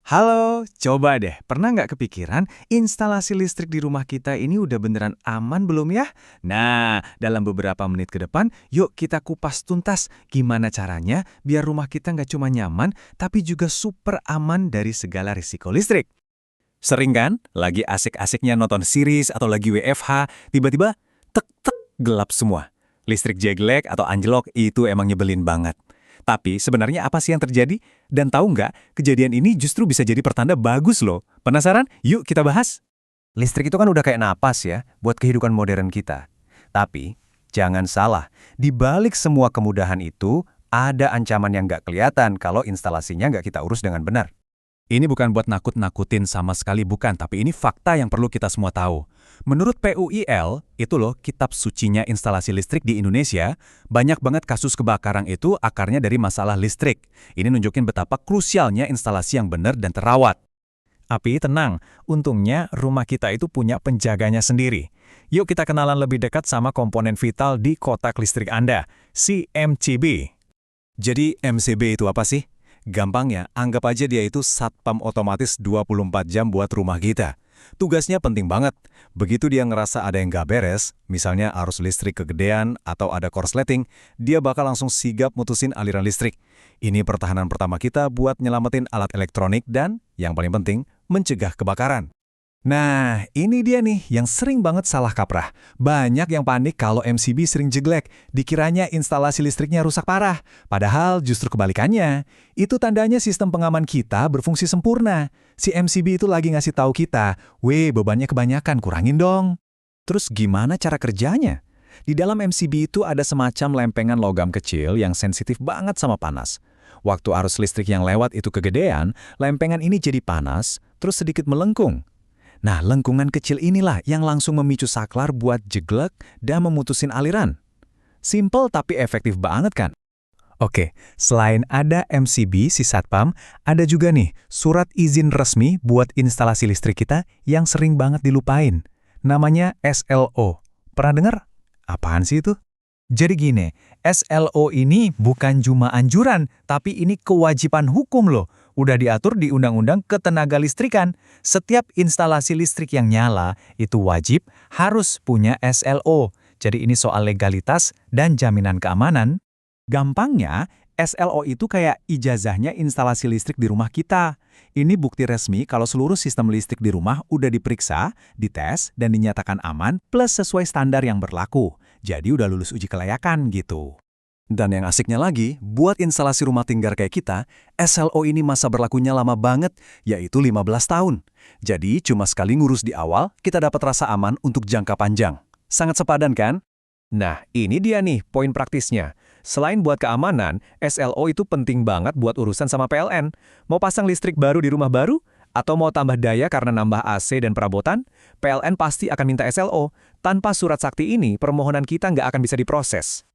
Halo, coba deh, pernah nggak kepikiran instalasi listrik di rumah kita ini udah beneran aman belum ya? Nah, dalam beberapa menit ke depan, yuk kita kupas tuntas gimana caranya biar rumah kita nggak cuma nyaman, tapi juga super aman dari segala risiko listrik. Sering kan? Lagi asik-asiknya nonton series atau lagi WFH, tiba-tiba tek-tek gelap semua. Listrik jeglek atau anjlok itu emang nyebelin banget. Tapi sebenarnya apa sih yang terjadi? Dan tahu nggak, kejadian ini justru bisa jadi pertanda bagus loh. Penasaran? Yuk kita bahas. Listrik itu kan udah kayak napas ya buat kehidupan modern kita. Tapi, jangan salah, di balik semua kemudahan itu, ada ancaman yang nggak kelihatan kalau instalasinya nggak kita urus dengan benar. Ini bukan buat nakut-nakutin sama sekali bukan, tapi ini fakta yang perlu kita semua tahu. Menurut PUIL, itu loh kitab sucinya instalasi listrik di Indonesia, banyak banget kasus kebakaran itu akarnya dari masalah listrik. Ini nunjukin betapa krusialnya instalasi yang benar dan terawat. Tapi tenang, untungnya rumah kita itu punya penjaganya sendiri. Yuk kita kenalan lebih dekat sama komponen vital di kotak listrik Anda, si MCB. Jadi MCB itu apa sih? Gampangnya, anggap aja dia itu satpam otomatis 24 jam buat rumah kita. Tugasnya penting banget. Begitu dia ngerasa ada yang nggak beres, misalnya arus listrik kegedean atau ada korsleting, dia bakal langsung sigap mutusin aliran listrik. Ini pertahanan pertama kita buat nyelamatin alat elektronik dan, yang paling penting, mencegah kebakaran. Nah, ini dia nih yang sering banget salah kaprah. Banyak yang panik kalau MCB sering jeglek, dikiranya instalasi listriknya rusak parah. Padahal justru kebalikannya. Itu tandanya sistem pengaman kita berfungsi sempurna. Si MCB itu lagi ngasih tahu kita, "Weh, bebannya kebanyakan, kurangin dong." Terus gimana cara kerjanya? Di dalam MCB itu ada semacam lempengan logam kecil yang sensitif banget sama panas. Waktu arus listrik yang lewat itu kegedean, lempengan ini jadi panas, terus sedikit melengkung. Nah, lengkungan kecil inilah yang langsung memicu saklar buat jeglek dan memutusin aliran. Simple tapi efektif banget kan? Oke, selain ada MCB si satpam, ada juga nih surat izin resmi buat instalasi listrik kita yang sering banget dilupain. Namanya SLO. Pernah dengar? Apaan sih itu? Jadi gini, SLO ini bukan cuma anjuran, tapi ini kewajiban hukum loh. Udah diatur di Undang-Undang Ketenagalistrikan. Setiap instalasi listrik yang nyala itu wajib harus punya SLO. Jadi ini soal legalitas dan jaminan keamanan. Gampangnya, SLO itu kayak ijazahnya instalasi listrik di rumah kita. Ini bukti resmi kalau seluruh sistem listrik di rumah udah diperiksa, dites, dan dinyatakan aman plus sesuai standar yang berlaku. Jadi udah lulus uji kelayakan gitu. Dan yang asiknya lagi, buat instalasi rumah tinggal kayak kita, SLO ini masa berlakunya lama banget, yaitu 15 tahun. Jadi cuma sekali ngurus di awal, kita dapat rasa aman untuk jangka panjang. Sangat sepadan kan? Nah, ini dia nih poin praktisnya. Selain buat keamanan, SLO itu penting banget buat urusan sama PLN. Mau pasang listrik baru di rumah baru? Atau mau tambah daya karena nambah AC dan perabotan? PLN pasti akan minta SLO. Tanpa surat sakti ini, permohonan kita nggak akan bisa diproses.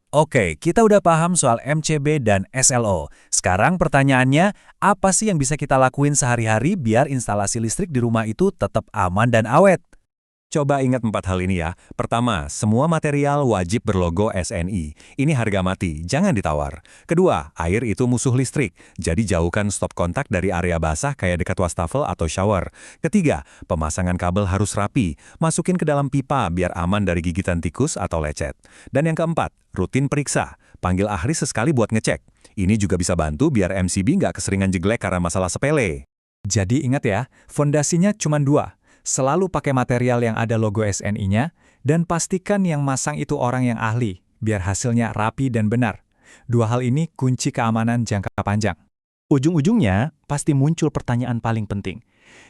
Oke, kita udah paham soal MCB dan SLO. Sekarang pertanyaannya, apa sih yang bisa kita lakuin sehari-hari biar instalasi listrik di rumah itu tetap aman dan awet? Coba ingat 4 hal ini ya. Pertama, semua material wajib berlogo SNI. Ini harga mati, jangan ditawar. Kedua, air itu musuh listrik. Jadi jauhkan stop kontak dari area basah kayak dekat wastafel atau shower. Ketiga, pemasangan kabel harus rapi. Masukin ke dalam pipa biar aman dari gigitan tikus atau lecet. Dan yang keempat, rutin periksa. Panggil ahli sesekali buat ngecek. Ini juga bisa bantu biar MCB nggak keseringan jeglek karena masalah sepele. Jadi ingat ya, fondasinya cuma 2. Selalu pakai material yang ada logo SNI-nya, dan pastikan yang masang itu orang yang ahli, biar hasilnya rapi dan benar. 2 hal ini kunci keamanan jangka panjang. Ujung-ujungnya, pasti muncul pertanyaan paling penting.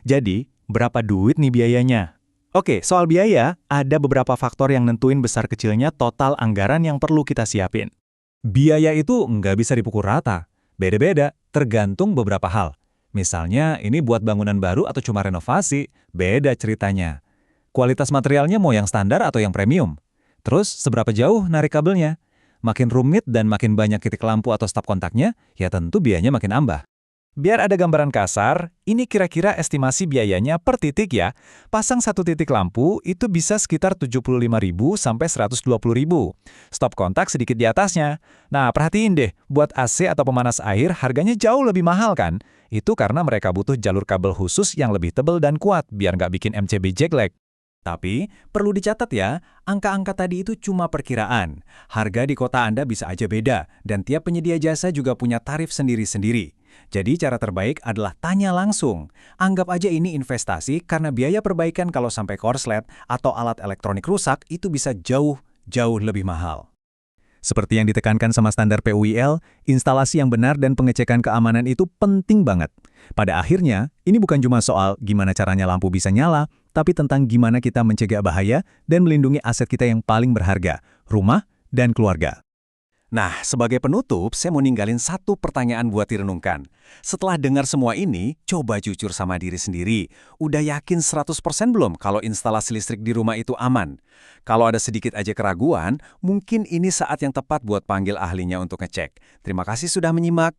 Jadi, berapa duit nih biayanya? Oke, soal biaya, ada beberapa faktor yang nentuin besar kecilnya total anggaran yang perlu kita siapin. Biaya itu nggak bisa dipukul rata. Beda-beda, tergantung beberapa hal. Misalnya, ini buat bangunan baru atau cuma renovasi, beda ceritanya. Kualitas materialnya mau yang standar atau yang premium. Terus, seberapa jauh narik kabelnya? Makin rumit dan makin banyak titik lampu atau stop kontaknya, ya tentu biayanya makin nambah. Biar ada gambaran kasar, ini kira-kira estimasi biayanya per titik ya. Pasang satu titik lampu itu bisa sekitar 75.000 sampai 120.000. Stop kontak sedikit di atasnya. Nah, perhatiin deh, buat AC atau pemanas air harganya jauh lebih mahal kan? Itu karena mereka butuh jalur kabel khusus yang lebih tebal dan kuat biar nggak bikin MCB jelek. Tapi, perlu dicatat ya, angka-angka tadi itu cuma perkiraan. Harga di kota Anda bisa aja beda, dan tiap penyedia jasa juga punya tarif sendiri-sendiri. Jadi cara terbaik adalah tanya langsung. Anggap aja ini investasi karena biaya perbaikan kalau sampai korslet atau alat elektronik rusak itu bisa jauh lebih mahal. Seperti yang ditekankan sama standar PUIL, instalasi yang benar dan pengecekan keamanan itu penting banget. Pada akhirnya, ini bukan cuma soal gimana caranya lampu bisa nyala, tapi tentang gimana kita mencegah bahaya dan melindungi aset kita yang paling berharga, rumah dan keluarga. Nah, sebagai penutup, saya mau ninggalin satu pertanyaan buat direnungkan. Setelah dengar semua ini, coba jujur sama diri sendiri. Udah yakin 100% belum kalau instalasi listrik di rumah itu aman? Kalau ada sedikit aja keraguan, mungkin ini saat yang tepat buat panggil ahlinya untuk ngecek. Terima kasih sudah menyimak.